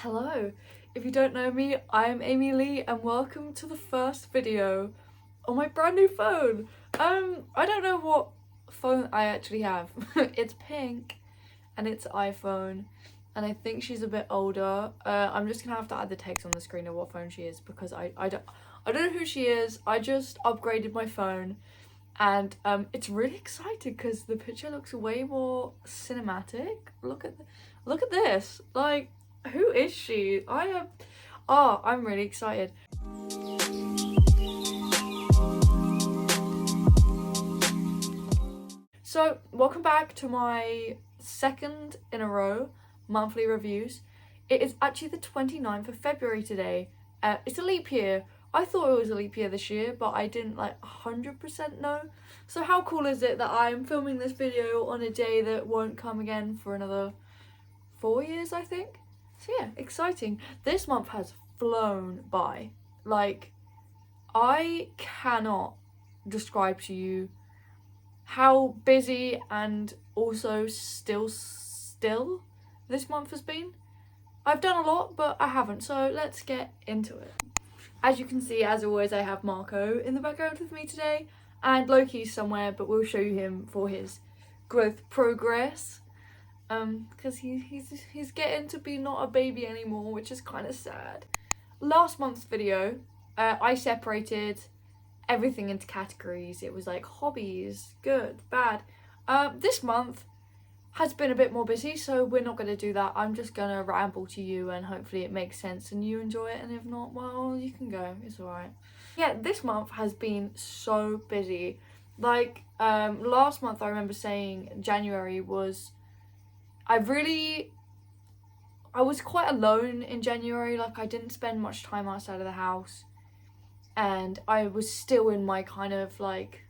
Hello, if you don't know me, I'm Amy Lee and welcome to the first video on my brand new phone. I don't know what phone I actually have. It's pink and it's iPhone and I think she's a bit older. I'm just gonna have to add the text on the screen of what phone she is because I don't know who she is. I just upgraded my phone and it's really exciting because the picture looks way more cinematic. Look at this. Like, who is she? I'm really excited. So welcome back to my second in a row monthly reviews. It is actually the 29th of February today. It's a leap year. I thought it was a leap year this year, but I didn't 100% know. So how cool is it that I'm filming this video on a day that won't come again for another 4 years, I think? So yeah, exciting. This month has flown by. Like, I cannot describe to you how busy and also still this month has been. I've done a lot, but I haven't, so let's get into it. As you can see, as always, I have Marco in the background with me today, and Loki's somewhere, but we'll show you him for his growth progress. Because he's getting to be not a baby anymore, which is kind of sad. Last month's video, I separated everything into categories. It was like hobbies, good, bad. This month has been a bit more busy, so we're not going to do that. I'm just going to ramble to you and hopefully it makes sense and you enjoy it, and if not, well, you can go. It's alright. Yeah, this month has been so busy. Like, last month I remember saying January was... I was quite alone in January. Like, I didn't spend much time outside of the house and I was still in my kind of like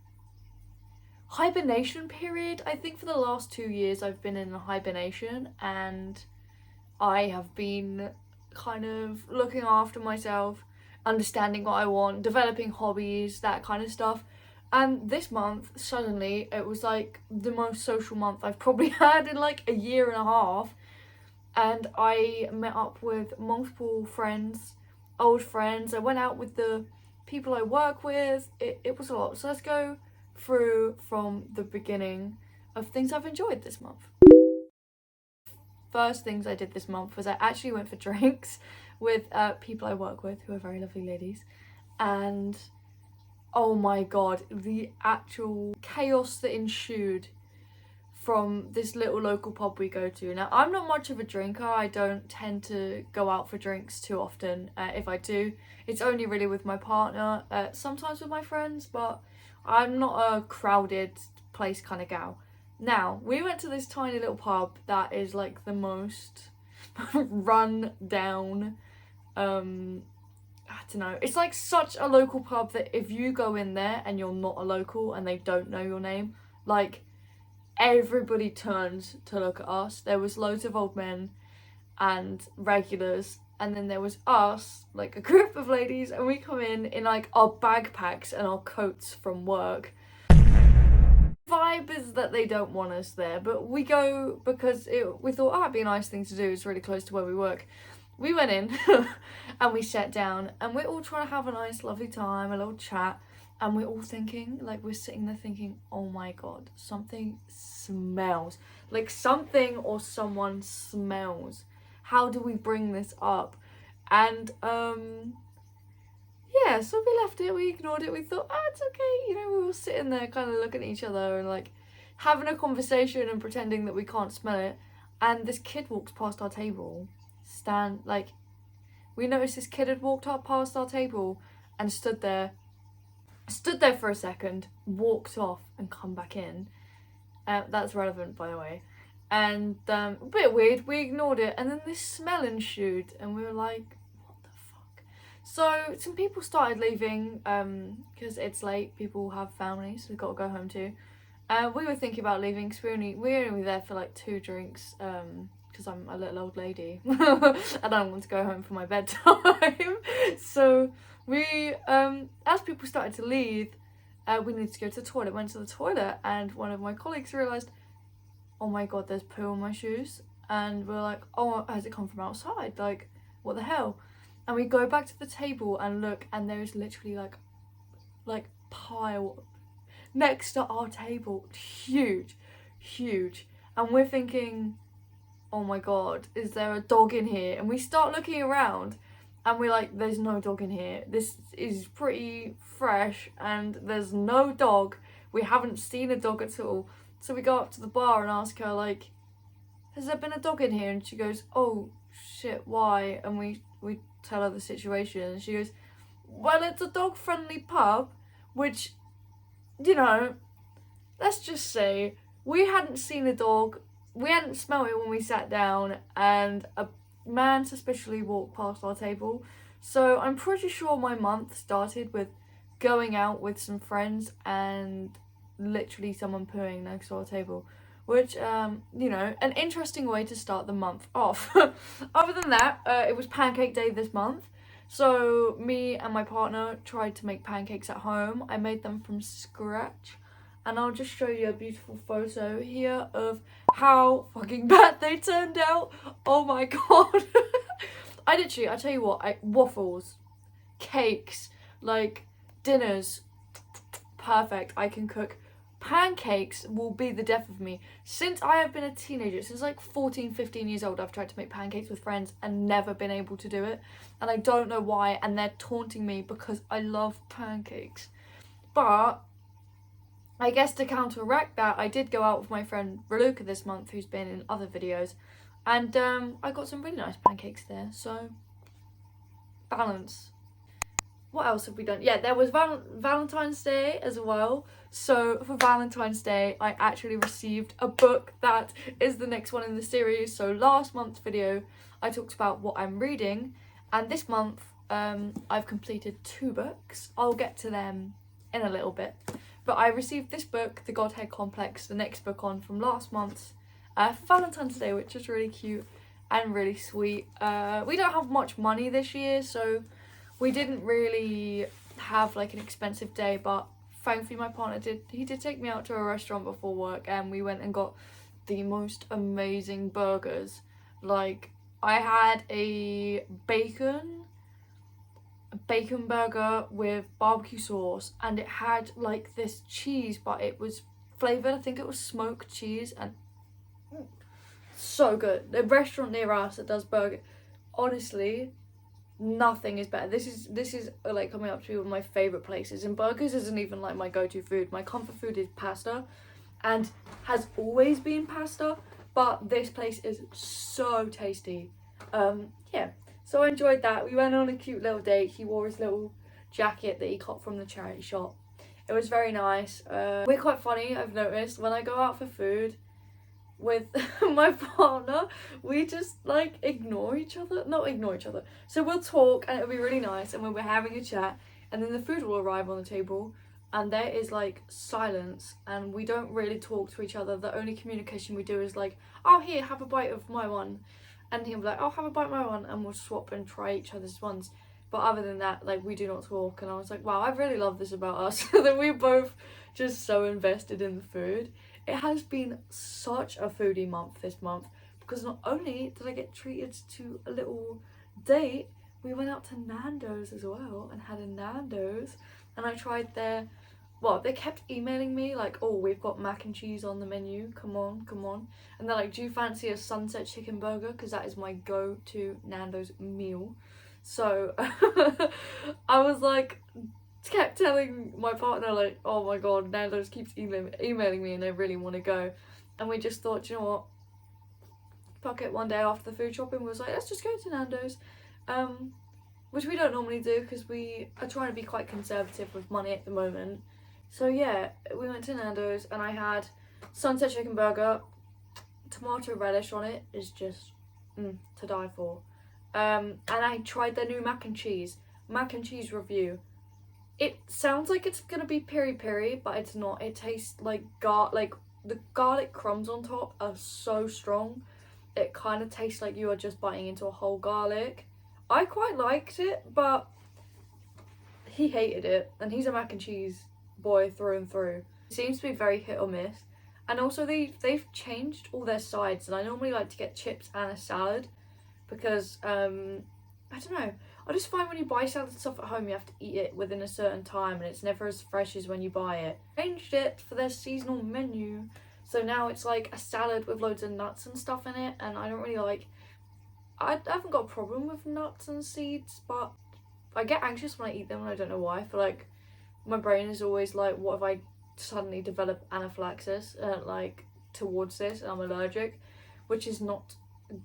hibernation period. I think for the last 2 years I've been in a hibernation and I have been kind of looking after myself, understanding what I want, developing hobbies, that kind of stuff. And this month, suddenly, it was like the most social month I've probably had in like a year and a half. And I met up with multiple friends, old friends. I went out with the people I work with. It was a lot. So let's go through from the beginning of things I've enjoyed this month. First things I did this month was I actually went for drinks with people I work with who are very lovely ladies. And oh my god, the actual chaos that ensued from this little local pub we go to. Now, I'm not much of a drinker. I don't tend to go out for drinks too often. If I do, it's only really with my partner, sometimes with my friends, but I'm not a crowded place kind of gal. Now, we went to this tiny little pub that is like the most run down, I don't know, it's like such a local pub that if you go in there and you're not a local and they don't know your name, like, everybody turned to look at us. There was loads of old men and regulars, and then there was us, like a group of ladies, and we come in like our backpacks and our coats from work. Vibe is that they don't want us there, but we go because we thought, oh, it'd be a nice thing to do. It's really close to where we work. We went in and we sat down and we're all trying to have a nice lovely time, a little chat, and we're all thinking, like, we're sitting there thinking, oh my god, something smells, like something or someone smells. How do we bring this up? And yeah, so we left it, we ignored it, we thought, oh, it's okay, you know. We were sitting there kind of looking at each other and like having a conversation and pretending that we can't smell it, and this kid walks past our table. We noticed this kid had walked up past our table and stood there for a second, walked off and come back in. That's relevant, by the way. And a bit weird, we ignored it, and then this smell ensued and we were like, what the fuck? So some people started leaving because it's late, people have families, so they've got to go home too. We were thinking about leaving because we were only there for like 2 drinks, because I'm a little old lady and I don't want to go home for my bedtime. So we, as people started to leave, we needed to go to the toilet. Went to the toilet and one of my colleagues realised, oh my god, there's poo on my shoes. And we're like, oh, has it come from outside? Like, what the hell? And we go back to the table and look, and there is literally like pile next to our table, huge, and we're thinking, oh my god, is there a dog in here? And we start looking around, and we're like, there's no dog in here. This is pretty fresh, and there's no dog. We haven't seen a dog at all. So we go up to the bar and ask her, like, has there been a dog in here? And she goes, oh shit, why? And we tell her the situation, and she goes, well, it's a dog-friendly pub, which, you know, let's just say we hadn't seen a dog, we hadn't smelled it when we sat down, and a man suspiciously walked past our table. So I'm pretty sure my month started with going out with some friends and literally someone pooing next to our table, which, you know, an interesting way to start the month off. Other than that, it was pancake day this month. So me and my partner tried to make pancakes at home. I made them from scratch. And I'll just show you a beautiful photo here of how fucking bad they turned out. Oh my god. I tell you what, waffles, cakes, like dinners, perfect. I can cook. Pancakes will be the death of me. Since I have been a teenager, since like 14, 15 years old, I've tried to make pancakes with friends and never been able to do it. And I don't know why, and they're taunting me because I love pancakes. But I guess to counteract that, I did go out with my friend Raluca this month, who's been in other videos, and I got some really nice pancakes there, so balance. What else have we done? Yeah, there was Valentine's Day as well. So for Valentine's Day, I actually received a book that is the next one in the series. So last month's video, I talked about what I'm reading, and this month I've completed 2 books. I'll get to them in a little bit. But I received this book, The Godhead Complex, the next book on from last month's Valentine's Day, which is really cute and really sweet. We don't have much money this year, so we didn't really have like an expensive day, but thankfully my partner did take me out to a restaurant before work, and we went and got the most amazing burgers. Like, I had a bacon burger with barbecue sauce, and it had like this cheese, but it was flavoured, I think it was smoked cheese, and so good. The restaurant near us that does burger, honestly, nothing is better. This is like coming up to be one of my favourite places, and burgers isn't even like my go-to food. My comfort food is pasta, and has always been pasta, but this place is so tasty. Yeah, so I enjoyed that. We went on a cute little date. He wore his little jacket that he got from the charity shop. It was very nice. We're quite funny, I've noticed. When I go out for food with my partner, we just like not ignore each other. So we'll talk, and it'll be really nice, and when we're having a chat, and then the food will arrive on the table, and there is like silence, and we don't really talk to each other. The only communication we do is like, oh, here, have a bite of my one, and he'll be like, oh, have a bite of my one, and we'll swap and try each other's ones. But other than that, like, we do not talk. And I was like, wow, I really love this about us, that we're both just so invested in the food. It has been such a foodie month this month, because not only did I get treated to a little date, we went out to Nando's as well and had a Nando's, and I tried they kept emailing me like, oh, we've got mac and cheese on the menu, come on. And they're like, do you fancy a sunset chicken burger? Because that is my go-to Nando's meal. So I was like, kept telling my partner like, oh my god, Nando's keeps emailing me and they really want to go. And we just thought, you know what, fuck it, one day after the food shopping, we was like, let's just go to Nando's, which we don't normally do because we are trying to be quite conservative with money at the moment. So yeah, we went to Nando's, and I had sunset chicken burger. Tomato relish on it is just to die for. And I tried their new mac and cheese review. It sounds like it's gonna be peri-peri, but it's not. It tastes like the garlic crumbs on top are so strong. It kind of tastes like you are just biting into a whole garlic. I quite liked it, but he hated it, and he's a mac and cheese boy through and through. It seems to be very hit or miss. And also they've changed all their sides, and I normally like to get chips and a salad because I don't know. I just find when you buy salad and stuff at home, you have to eat it within a certain time, and it's never as fresh as when you buy it. Changed it for their seasonal menu, so now it's like a salad with loads of nuts and stuff in it, and I don't really like. I haven't got a problem with nuts and seeds, but I get anxious when I eat them, and I don't know why. I feel like my brain is always like, what if I suddenly develop anaphylaxis, like towards this, and I'm allergic, which is not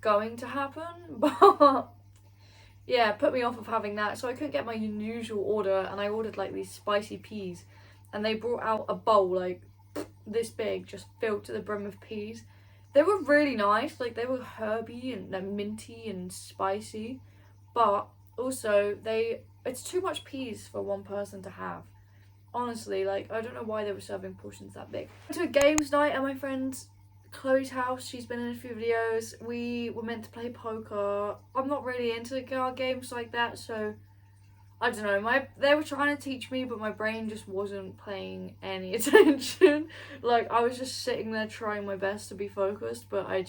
going to happen, but. Yeah, put me off of having that. So I couldn't get my usual order, and I ordered like these spicy peas, and they brought out a bowl like this big, just filled to the brim with peas. They were really nice, like they were herby and minty and spicy, but also it's too much peas for one person to have. Honestly, like I don't know why they were serving portions that big. Went to a games night at my friend's Chloe's house. She's been in a few videos. We were meant to play poker. I'm not really into card games like that, so I don't know. They were trying to teach me, but my brain just wasn't paying any attention. Like I was just sitting there trying my best to be focused, but I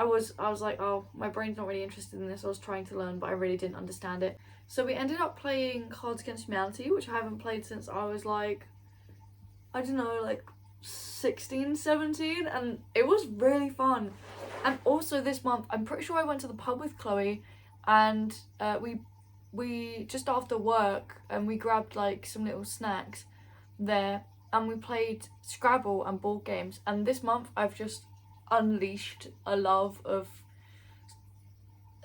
was like, oh, my brain's not really interested in this. I was trying to learn, but I really didn't understand it. So we ended up playing Cards Against Humanity, which I haven't played since I was like, I don't know, like 16, 17, and it was really fun. And also this month, I'm pretty sure I went to the pub with Chloe, and we just after work, and we grabbed like some little snacks there, and we played Scrabble and board games. And this month I've just unleashed a love of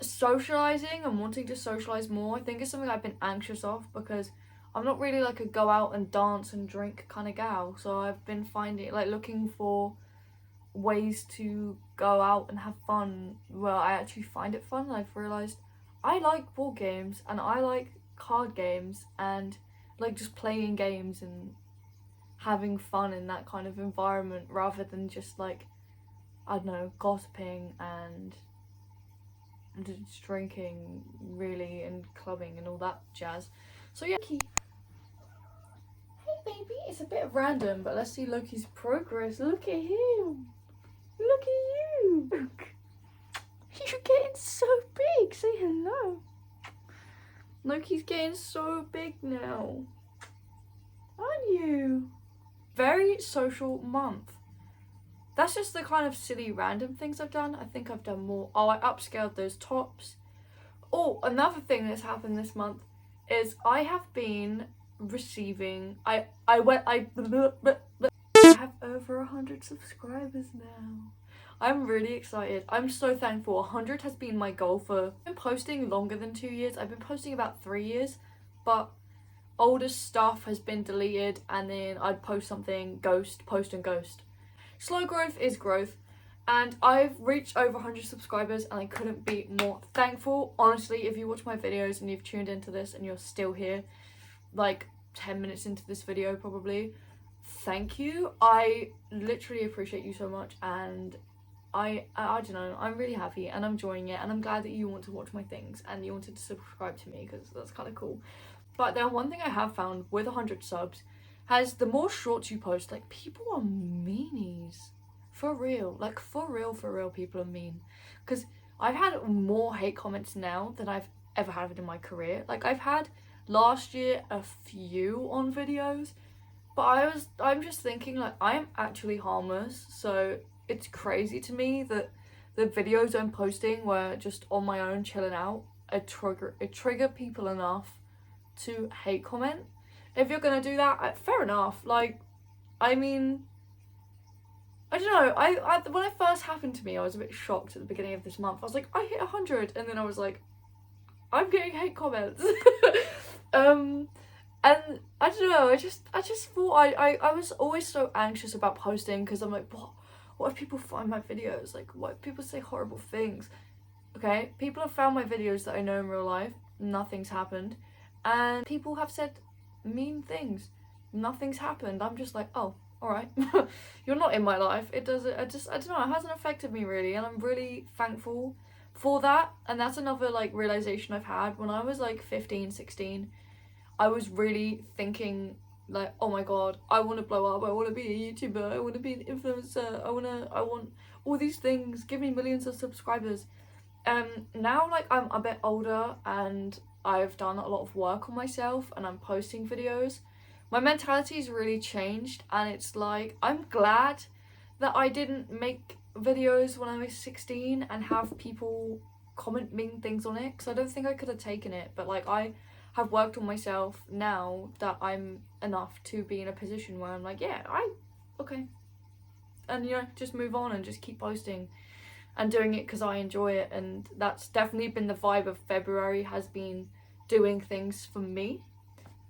socializing and wanting to socialize more. I think it's something I've been anxious of, because I'm not really like a go out and dance and drink kind of gal, so I've been looking for ways to go out and have fun where I actually find it fun. And I've realised I like board games and I like card games, and like just playing games and having fun in that kind of environment, rather than just like, I don't know, gossiping and just drinking really and clubbing and all that jazz. So yeah. Hey baby, it's a bit random, but let's see Loki's progress. Look at him. Look at you. Look. You're getting so big. Say hello. Loki's getting so big now. Aren't you? Very social month. That's just the kind of silly random things I've done. I think I've done more. Oh, I upscaled those tops. Oh, another thing that's happened this month is I have been receiving I have over 100 subscribers now. I'm really excited. I'm so thankful. 100 has been my goal for. I've been posting longer than 2 years. I've been posting about 3 years, but older stuff has been deleted, and then I'd post something, ghost, post and ghost. Slow growth is growth, and I've reached over 100 subscribers, and I couldn't be more thankful. Honestly, if you watch my videos and you've tuned into this and you're still here, like 10 minutes into this video probably, thank you. I literally appreciate you so much, and I don't know, I'm really happy and I'm enjoying it, and I'm glad that you want to watch my things and you wanted to subscribe to me, because that's kind of cool. But then one thing I have found with 100 subs has, the more shorts you post, like, people are meanies. For real, like for real people are mean. Because I've had more hate comments now than I've ever had in my career. Like I've had last year a few on videos, but I'm just thinking, like, I am actually harmless, so it's crazy to me that the videos I'm posting were just on my own chilling out, it trigger people enough to hate comment. If you're gonna do that, fair enough. Like, I mean, I don't know, I when it first happened to me, I was a bit shocked at the beginning of this month. I was like, I hit 100, and then I was like, I'm getting hate comments. And I don't know, I just thought I was always so anxious about posting, because I'm like, what if people find my videos? Like, what if people say horrible things? Okay, people have found my videos that I know in real life, nothing's happened, and people have said mean things, nothing's happened. I'm just like, oh, alright. You're not in my life. It doesn't, I don't know, it hasn't affected me really, and I'm really thankful for that. And that's another like realization I've had. When I was like 15, 16, I was really thinking like, oh my god, I want to blow up, I want to be a YouTuber, I want to be an influencer, I want all these things, give me millions of subscribers. Now, like, I'm a bit older and I've done a lot of work on myself and I'm posting videos, my mentality's really changed, and it's like, I'm glad that I didn't make videos when I was 16 and have people comment mean things on it, because I don't think I could have taken it. But like, I have worked on myself now that I'm enough to be in a position where I'm like, yeah, okay, and you know, just move on and just keep posting and doing it because I enjoy it. And that's definitely been the vibe of February, has been doing things for me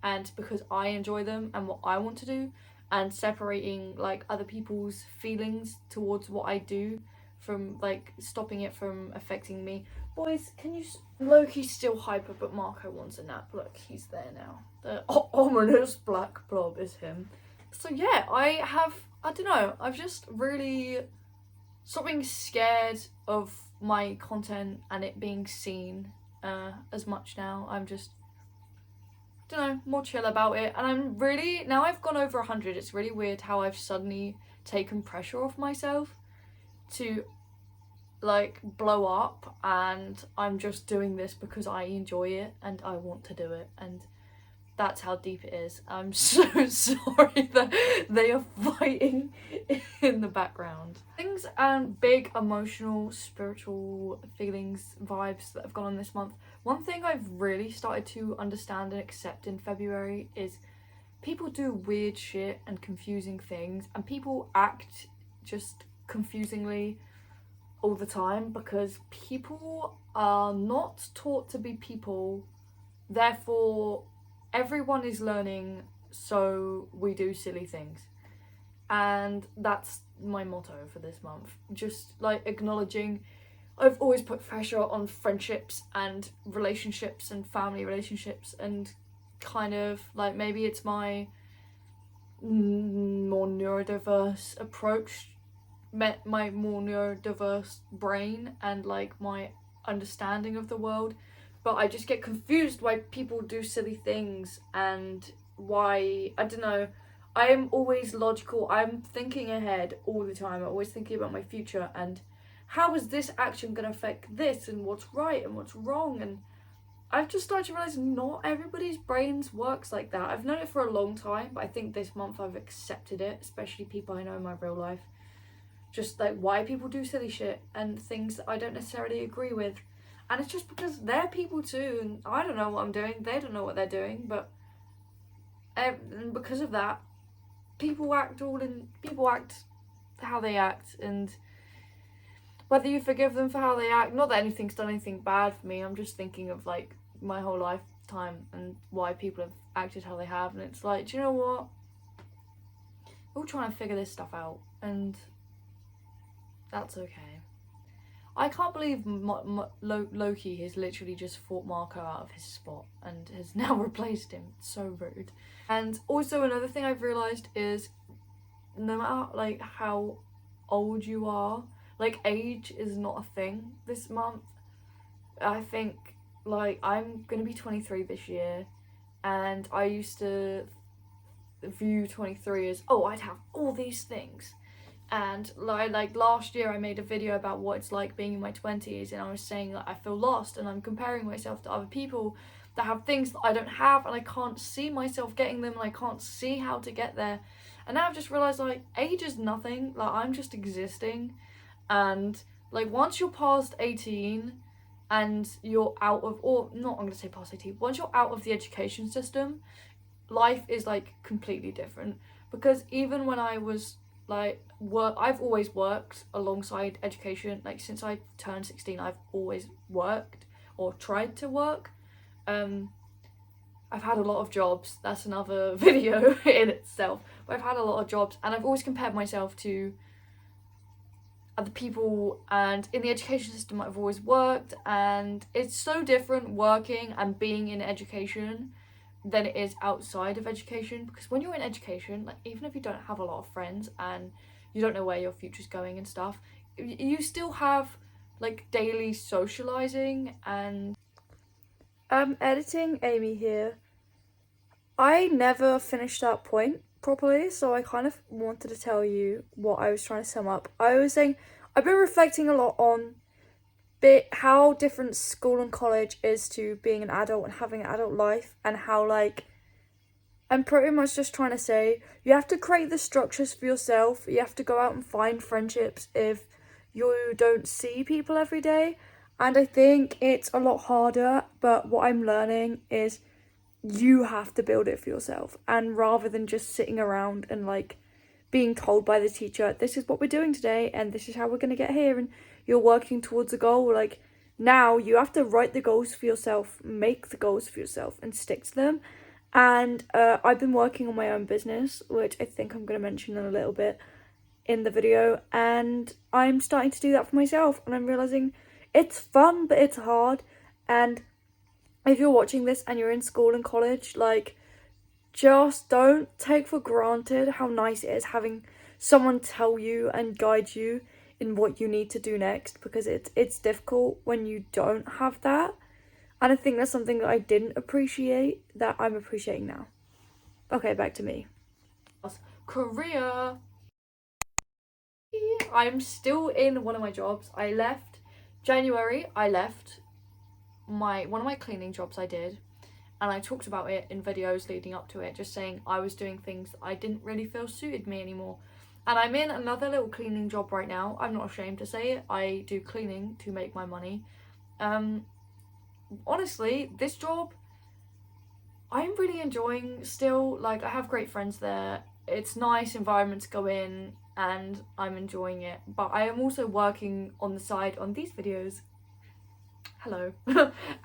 and because I enjoy them and what I want to do, and separating like other people's feelings towards what I do from like stopping it from affecting me. Boys, can you Loki's still hyper, but Marco wants a nap. Look, he's there now. The ominous black blob is him. So yeah, I don't know, I've just really stopped being scared of my content and it being seen as much now. I'm just, don't know, more chill about it. And I'm really, now I've gone over 100, it's really weird how I've suddenly taken pressure off myself to like blow up, and I'm just doing this because I enjoy it and I want to do it, and that's how deep it is. I'm so sorry that they are fighting in the background. Things and big emotional, spiritual feelings, vibes that have gone on this month. One thing I've really started to understand and accept in February is people do weird shit and confusing things, and people act just confusingly all the time because people are not taught to be people, therefore everyone is learning, so we do silly things. And that's my motto for this month, just like acknowledging I've always put pressure on friendships and relationships and family relationships, and kind of like maybe it's my more neurodiverse approach, my more neurodiverse brain and like my understanding of the world, but I just get confused why people do silly things and why, I don't know, I am always logical, I'm thinking ahead all the time, I'm always thinking about my future and how is this action going to affect this and what's right and what's wrong. And I've just started to realise not everybody's brains works like that. I've known it for a long time, but I think this month I've accepted it, especially people I know in my real life. Just like why people do silly shit and things that I don't necessarily agree with. And it's just because they're people too, and I don't know what I'm doing, they don't know what they're doing, but and because of that, people act how they act, and whether you forgive them for how they act, not that anything's done anything bad for me, I'm just thinking of like my whole lifetime and why people have acted how they have, and it's like, do you know what? We're all trying to figure this stuff out, and that's okay. I can't believe Loki has literally just fought Marco out of his spot and has now replaced him. It's so rude. And also another thing I've realised is no matter like how old you are, like age is not a thing this month. I think like I'm gonna be 23 this year, and I used to view 23 as, oh, I'd have all these things. And like last year I made a video about what it's like being in my 20s, and I was saying that I feel lost and I'm comparing myself to other people that have things that I don't have, and I can't see myself getting them and I can't see how to get there. And now I've just realised like age is nothing, like I'm just existing. And like once you're past 18 and you're out of, or not, I'm gonna say past 18, once you're out of the education system, life is like completely different. Because even when I was like I've always worked alongside education. Like since I turned 16 I've always worked or tried to work. I've had a lot of jobs, that's another video in itself, but I've had a lot of jobs, and I've always compared myself to other people, and in the education system I've always worked, and it's so different working and being in education than it is outside of education. Because when you're in education, like even if you don't have a lot of friends and you don't know where your future's going and stuff, you still have like daily socializing. And editing Amy here. I never finished that point properly, so I kind of wanted to tell you what I was trying to sum up. I was saying I've been reflecting a lot on how different school and college is to being an adult and having an adult life, and how like I'm pretty much just trying to say you have to create the structures for yourself. You have to go out and find friendships if you don't see people every day. And I think it's a lot harder, but what I'm learning is you have to build it for yourself. And rather than just sitting around and like being told by the teacher, this is what we're doing today and this is how we're going to get here, and you're working towards a goal, like now you have to write the goals for yourself, make the goals for yourself and stick to them. And I've been working on my own business, which I think I'm going to mention in a little bit in the video, and I'm starting to do that for myself, and I'm realizing it's fun but it's hard. And if you're watching this and you're in school and college, like, just don't take for granted how nice it is having someone tell you and guide you in what you need to do next, because it's difficult when you don't have that. And I think that's something that I didn't appreciate that I'm appreciating now. Okay, back to me. Career. I'm still in one of my jobs. I left January. I left one of my cleaning jobs I did, and I talked about it in videos leading up to it, just saying I was doing things that I didn't really feel suited me anymore. And I'm in another little cleaning job right now. I'm not ashamed to say it. I do cleaning to make my money. Honestly, this job I'm really enjoying still. Like, I have great friends there. It's nice environment to go in and I'm enjoying it. But I am also working on the side on these videos. Hello.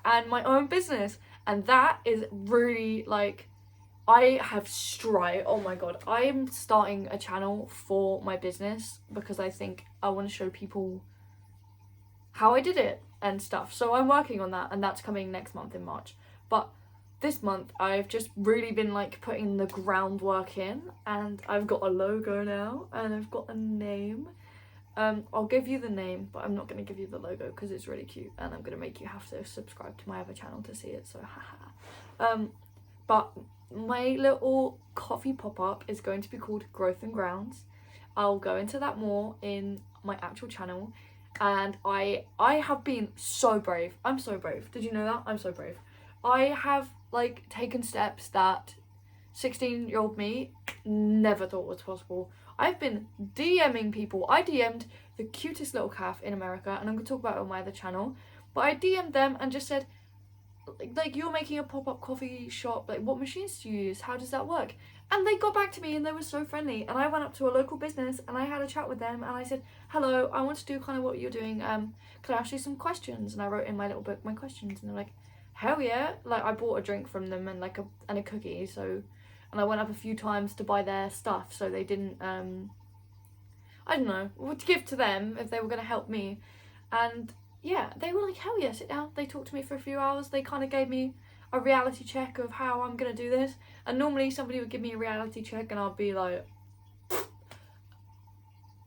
And my own business. And that is really like, I have oh my god, I am starting a channel for my business because I think I want to show people how I did it and stuff. So I'm working on that, and that's coming next month in March. But this month I've just really been like putting the groundwork in, and I've got a logo now and I've got a name. I'll give you the name, but I'm not going to give you the logo because it's really cute and I'm going to make you have to subscribe to my other channel to see it, so haha. But my little coffee pop-up is going to be called Growth and Grounds. I'll go into that more in my actual channel. And I have been so brave. I'm so brave. Did you know that? I'm so brave. I have like taken steps that 16-year-old me never thought was possible. I've been DMing people. I DM'd the cutest little calf in America, and I'm going to talk about it on my other channel. But I DM'd them and just said, like, you're making a pop-up coffee shop, like, what machines do you use? How does that work? And they got back to me and they were so friendly. And I went up to a local business and I had a chat with them and I said, hello, I want to do kind of what you're doing. Can I ask you some questions? And I wrote in my little book my questions, and they're like, hell yeah. Like, I bought a drink from them and like a cookie. So, and I went up a few times to buy their stuff so they didn't, I don't know, to give to them if they were going to help me. And yeah, they were like, hell yeah, sit down. They talked to me for a few hours. They kind of gave me a reality check of how I'm going to do this. And normally somebody would give me a reality check and I'll be like,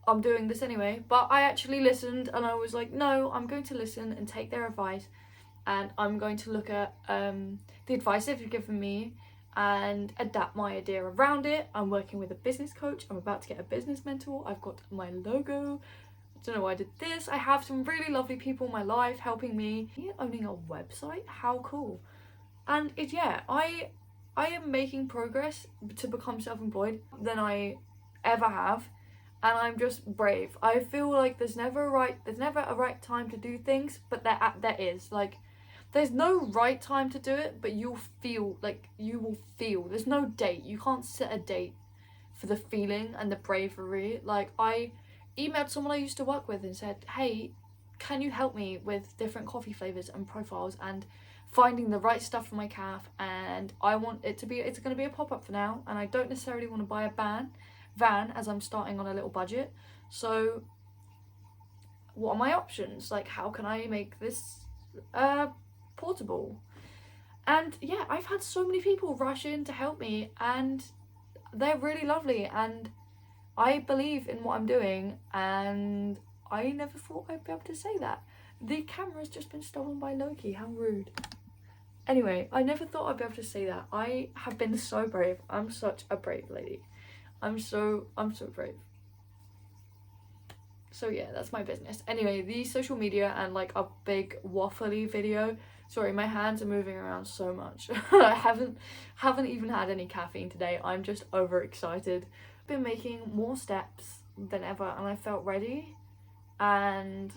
I'm doing this anyway. But I actually listened and I was like, no, I'm going to listen and take their advice. And I'm going to look at the advice they've given me and adapt my idea around it. I'm working with a business coach. I'm about to get a business mentor. I've got my logo. I don't know why I did this. I have some really lovely people in my life helping me. Owning a website, how cool. And I am making progress to become self-employed than I ever have, and I'm just brave. I feel like there's never a right time to do things, but there is. Like, there's no right time to do it, but you will feel. There's no date. You can't set a date for the feeling and the bravery. Like, I emailed someone I used to work with and said, hey, can you help me with different coffee flavors and profiles and finding the right stuff for my calf? And I want it to be, it's going to be a pop-up for now, and I don't necessarily want to buy a van as I'm starting on a little budget. So what are my options? Like, how can I make this portable? And yeah, I've had so many people rush in to help me, and they're really lovely, and I believe in what I'm doing, and I never thought I'd be able to say that. The camera's just been stolen by Loki. How rude. Anyway, I never thought I'd be able to say that. I have been so brave. I'm such a brave lady. I'm so brave. So yeah, that's my business. Anyway, the social media and like a big waffly video. Sorry, my hands are moving around so much. I haven't even had any caffeine today. I'm just overexcited. Been making more steps than ever, and I felt ready. And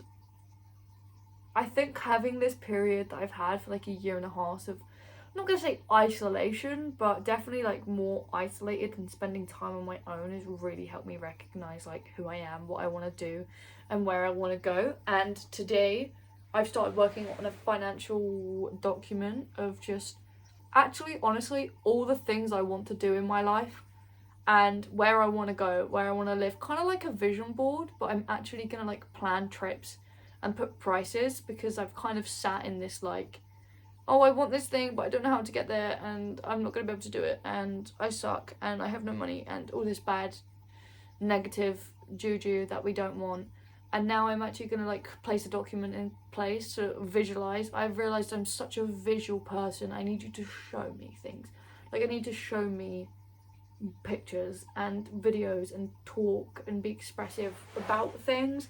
I think having this period that I've had for like a year and a half of, I'm not gonna say isolation, but definitely like more isolated and spending time on my own has really helped me recognize like who I am, what I want to do, and where I want to go. And today I've started working on a financial document of just actually honestly all the things I want to do in my life and where I want to go, where I want to live, kind of like a vision board, but I'm actually gonna like plan trips and put prices, because I've kind of sat in this like, oh, I want this thing, but I don't know how to get there, and I'm not going to be able to do it, and I suck, and I have no money, and all this bad, negative juju that we don't want. And now I'm actually going to like place a document in place to visualize. I've realized I'm such a visual person. I need you to show me things. Like, I need to show me pictures and videos and talk and be expressive about things.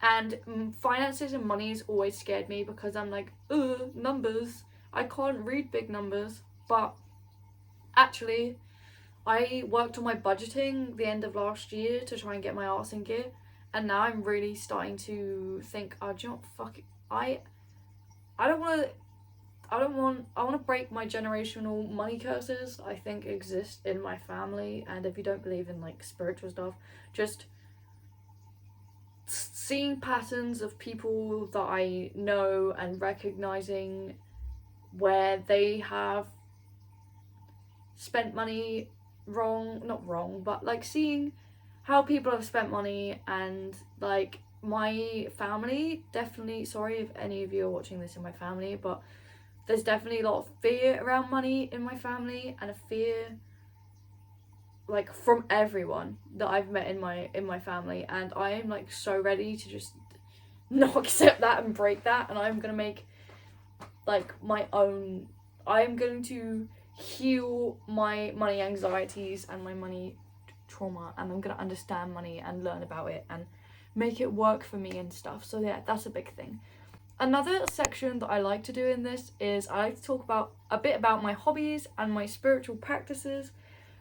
And finances and money has always scared me, because I'm like, numbers. I can't read big numbers. But actually, I worked on my budgeting the end of last year to try and get my arse in gear. And now I'm really starting to think, oh, do you know what, fuck it. I don't want to, I want to break my generational money curses I think exist in my family. And if you don't believe in like spiritual stuff, just seeing patterns of people that I know and recognizing where they have spent money not wrong, but like seeing how people have spent money. And like my family, definitely, sorry if any of you are watching this in my family, but there's definitely a lot of fear around money in my family, and a fear like from everyone that I've met in my family. And I am like so ready to just not accept that and break that. And I'm gonna make like my own, I'm going to heal my money anxieties and my money trauma, and I'm gonna understand money and learn about it and make it work for me and stuff. So yeah, that's a big thing. Another section that I like to do in this is I like to talk about a bit about my hobbies and my spiritual practices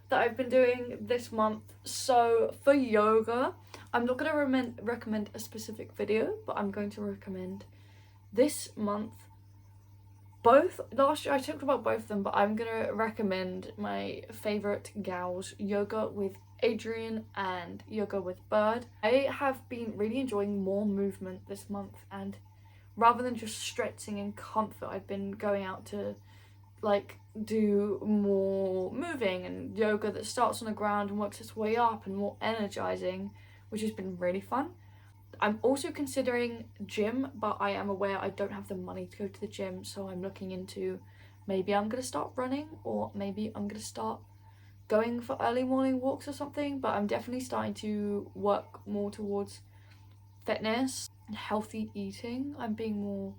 that I've been doing this month. So for yoga, I'm not going to recommend a specific video, but I'm going to recommend this month both. Last year I talked about both of them, but I'm going to recommend my favourite gals, yoga with Adrian and yoga with Bird. I have been really enjoying more movement this month, and rather than just stretching and comfort, I've been going out to like do more moving and yoga that starts on the ground and works its way up and more energizing, which has been really fun. I'm also considering gym, but I am aware I don't have the money to go to the gym, so I'm looking into maybe I'm gonna start running, or maybe I'm gonna start going for early morning walks or something. But I'm definitely starting to work more towards fitness and healthy eating. I'm being more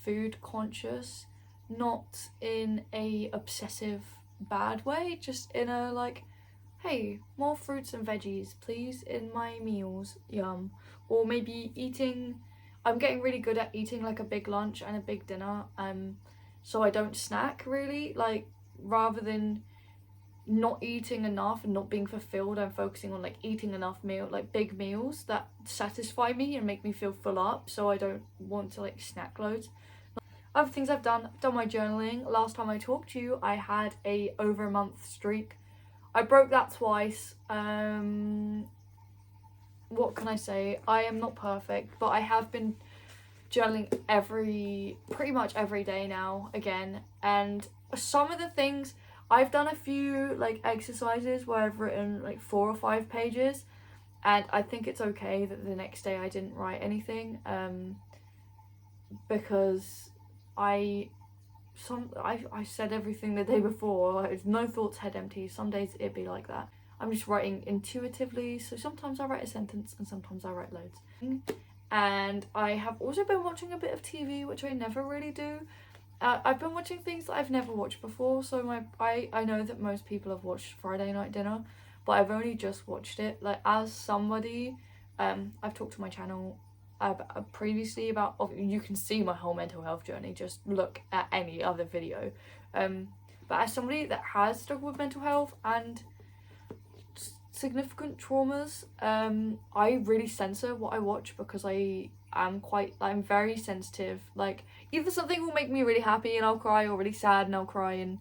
food conscious, not in a obsessive bad way, just in a like, hey, more fruits and veggies please in my meals, yum. Or maybe eating, I'm getting really good at eating like a big lunch and a big dinner, so I don't snack really. Like, rather than not eating enough and not being fulfilled, I'm focusing on like eating enough like big meals that satisfy me and make me feel full up, so I don't want to like snack loads. Other things I've done my journaling. Last time I talked to you, I had a over a month streak. I broke that twice. What can I say? I am not perfect, but I have been journaling pretty much every day now again. And some of the things, I've done a few like exercises where I've written like 4 or 5 pages, and I think it's okay that the next day I didn't write anything, because I said everything the day before. Like, it's no thoughts, head empty. Some days it'd be like that. I'm just writing intuitively, so sometimes I write a sentence and sometimes I write loads. And I have also been watching a bit of TV, which I never really do. I've been watching things that I've never watched before, so I know that most people have watched Friday Night Dinner, but I've only just watched it. Like, as somebody I've talked to my channel previously about, you can see my whole mental health journey, just look at any other video. But as somebody that has struggled with mental health and significant traumas, I really censor what I watch because I'm very sensitive. Like, either something will make me really happy and I'll cry, or really sad and I'll cry, and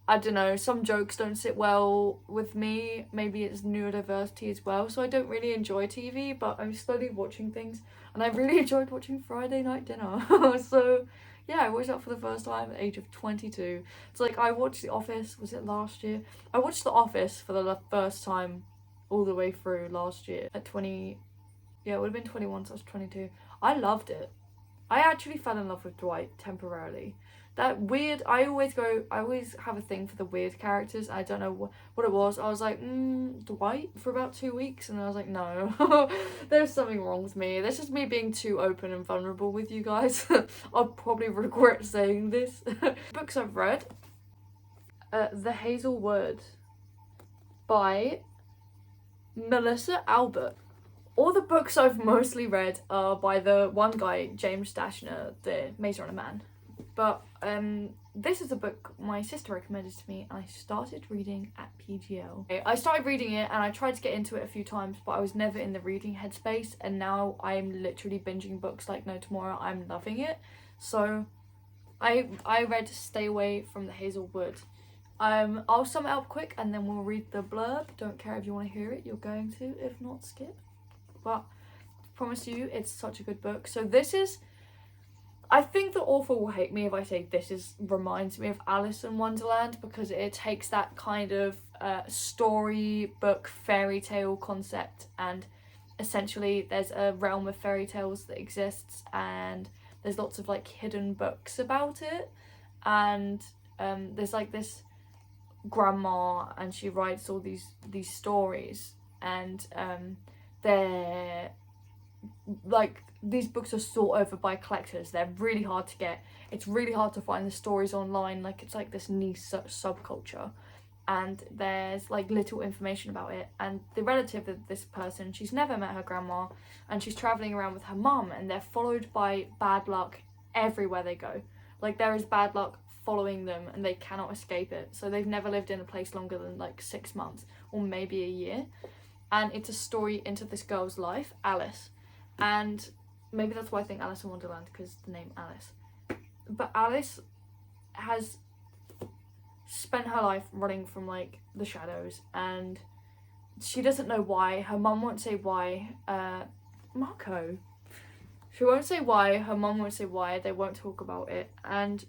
I don't know, some jokes don't sit well with me. Maybe it's neurodiversity as well, so I don't really enjoy TV, but I'm slowly watching things, and I really enjoyed watching Friday Night Dinner. So yeah, I watched that for the first time at the age of 22. It's like, I watched The Office, was it last year? I watched The Office for the first time all the way through last year at 20, yeah, it would have been 21, so I was 22. I loved it. I actually fell in love with Dwight temporarily. That weird, I always have a thing for the weird characters. I don't know what it was. I was like, Dwight for about 2 weeks, and I was like, no, there's something wrong with me. This is me being too open and vulnerable with you guys. I'll probably regret saying this. Books I've read. The Hazel Wood by Melissa Albert. All the books I've mostly read are by the one guy, James Dashner, the Maze Runner man. But this is a book my sister recommended to me, and I started reading at PGL. I started reading it and I tried to get into it a few times, but I was never in the reading headspace, and now I'm literally binging books like no tomorrow. I'm loving it. So I read Stay Away from the Hazel Wood. I'll sum it up quick and then we'll read the blurb. Don't care if you want to hear it, you're going to. If not, skip. But I promise you, it's such a good book. So this is, I think the author will hate me if I say reminds me of Alice in Wonderland, because it takes that kind of storybook fairy tale concept, and essentially there's a realm of fairy tales that exists, and there's lots of like hidden books about it, and there's like this grandma, and she writes all these stories, and they're like, these books are sought over by collectors. They're really hard to get. It's really hard to find the stories online. Like, it's like this niche subculture, and there's like little information about it. And the relative of this person, she's never met her grandma, and she's traveling around with her mum, and they're followed by bad luck everywhere they go. Like, there is bad luck following them and they cannot escape it. So they've never lived in a place longer than like 6 months or maybe a year. And it's a story into this girl's life, Alice. And maybe that's why I think Alice in Wonderland, because the name Alice. But Alice has spent her life running from like the shadows, and she doesn't know why. Her mum won't say why. Marco. She won't say why. Her mum won't say why. They won't talk about it. And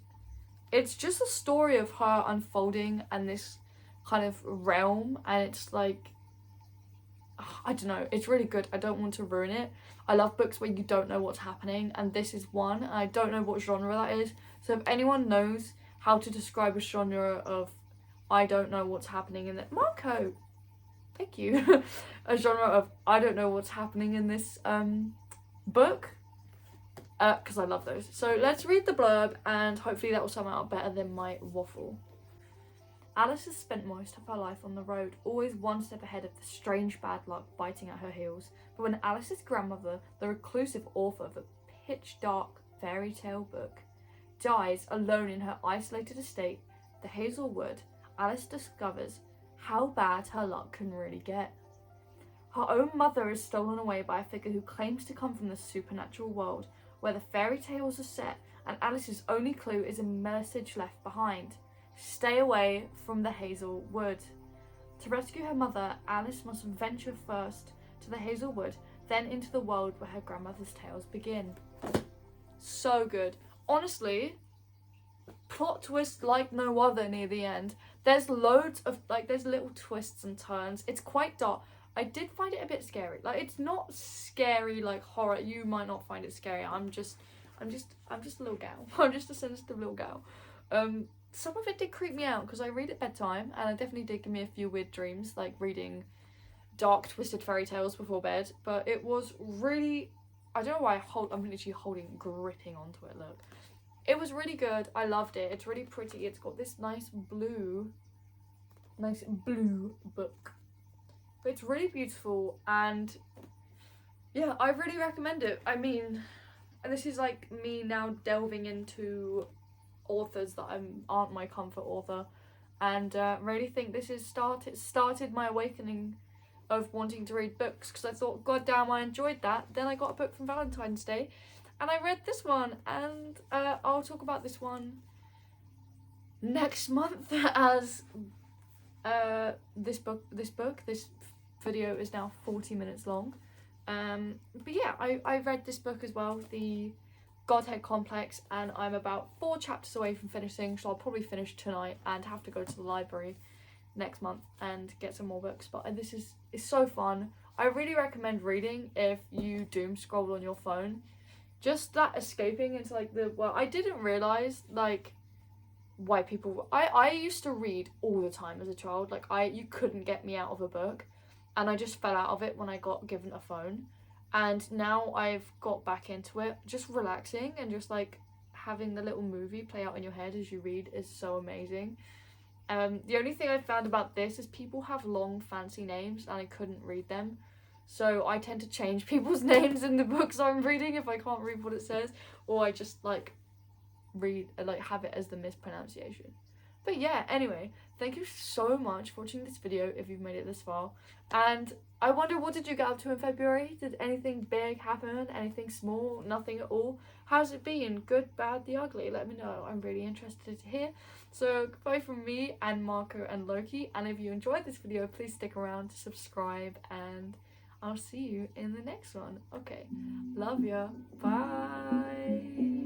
it's just a story of her unfolding and this kind of realm, and it's like, I don't know, it's really good. I don't want to ruin it. I love books where you don't know what's happening, and this is one. I don't know what genre that is, so if anyone knows how to describe a genre of I don't know what's happening in it, Marco, thank you. A genre of I don't know what's happening in this book, because I love those. So let's read the blurb, and hopefully that will sum it up better than my waffle. Alice has spent most of her life on the road, always one step ahead of the strange bad luck biting at her heels. But when Alice's grandmother, the reclusive author of a pitch-dark fairy tale book, dies alone in her isolated estate, the Hazel Wood, Alice discovers how bad her luck can really get. Her own mother is stolen away by a figure who claims to come from the supernatural world, where the fairy tales are set, and Alice's only clue is a message left behind. Stay away from the Hazel Wood. To rescue her mother, Alice must venture first to the Hazel Wood, then into the world where her grandmother's tales begin. So good. Honestly, plot twist like no other near the end. There's loads of, like, there's little twists and turns. It's quite dark. I did find it a bit scary. Like, it's not scary like horror. You might not find it scary. I'm just a little gal. I'm just a sensitive little gal. Some of it did creep me out because I read at bedtime, and it definitely did give me a few weird dreams, like reading dark, twisted fairy tales before bed. But it was really, I don't know why I'm literally gripping onto it, look. It was really good. I loved it. It's really pretty. It's got this nice blue book. But it's really beautiful, and Yeah, I really recommend it. I mean, this is like me now delving into authors that aren't my comfort author, and really think this is started my awakening of wanting to read books, because I thought, God damn, I enjoyed that. Then I got a book from Valentine's Day, and I read this one, and I'll talk about this one next month as this video is now 40 minutes long. But yeah, I read this book as well, The Godhead Complex, and I'm about 4 chapters away from finishing, so I'll probably finish tonight and have to go to the library next month and get some more books. But it's so fun. I really recommend reading if you doom scroll on your phone. Just that escaping into like the well, I didn't realise like why people I used to read all the time as a child. Like you couldn't get me out of a book, and I just fell out of it when I got given a phone. And now I've got back into it. Just relaxing and just like having the little movie play out in your head as you read is so amazing. The only thing I found about this is people have long fancy names and I couldn't read them. So I tend to change people's names in the books I'm reading if I can't read what it says, or I just like have it as the mispronunciation. But yeah, anyway, thank you so much for watching this video if you've made it this far. And I wonder, what did you get up to in February? Did anything big happen? Anything small? Nothing at all? How's it been? Good, bad, the ugly? Let me know. I'm really interested to hear. So goodbye from me and Marco and Loki. And if you enjoyed this video, please stick around to subscribe, and I'll see you in the next one. Okay, love ya. Bye.